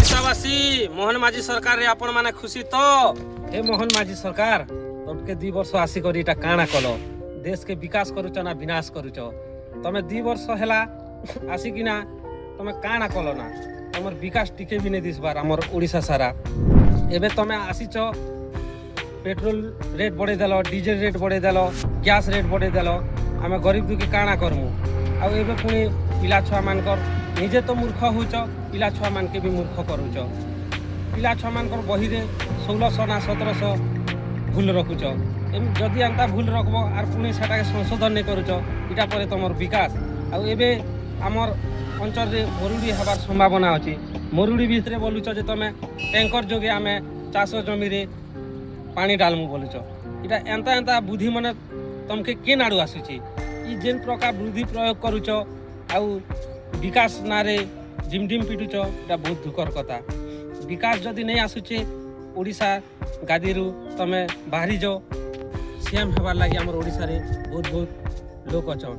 ओडिशावासी मोहन माझी सरकार रे आपण माने खुशी तो हे मोहन माझी सरकार तमके 2 वर्ष आसी करी इटा काना कलो देश के विकास करूच ना विनाश करूच तमे 2 वर्ष हैला आसी किना तमे काना कलो ना तमर विकास टिके भी नहीं दिस बार हमर ओडिशा सारा एबे तमे आसीच पेट्रोल रेट बढ़े देलो डीजल रेट बढ़े देलो गैस रेट बढ़े देलो आमे गरीब दुखी काना करमु आ एबे पुनी पिला छुआ मानकर निजे तो मूर्ख होच पिला छुआ मान के भी मूर्ख करूच पिला छुआ मानकर बही रे 1600 ना 1700 भूल रखुच जदि एंता भूल रखब आर पुणी सेटा संशोधन नहीं करूच इटा पर तुमर विकास आ एबे आमर अंचल रे मरुड़ी हबार संभावना अछि मरुड़ी भितरे बोलुच जे तमे टैंकर जोगे आमे चाष जमी रे पानी डालमु बोलुच इटा एंता एंता बुद्धि मने तमके के नाडू आसुची ई जेन प्रकार बुद्धि प्रयोग करूच आउ विकास नारे डिम पिटुच इटा बहुत दुखर कथा विकास जदि नहीं आसुचे ओडिशा गादी रु तमे बाहरी जाओ सीएम हेबार लगी हमर ओडिशा रे बहुत बहुत लोक अछन।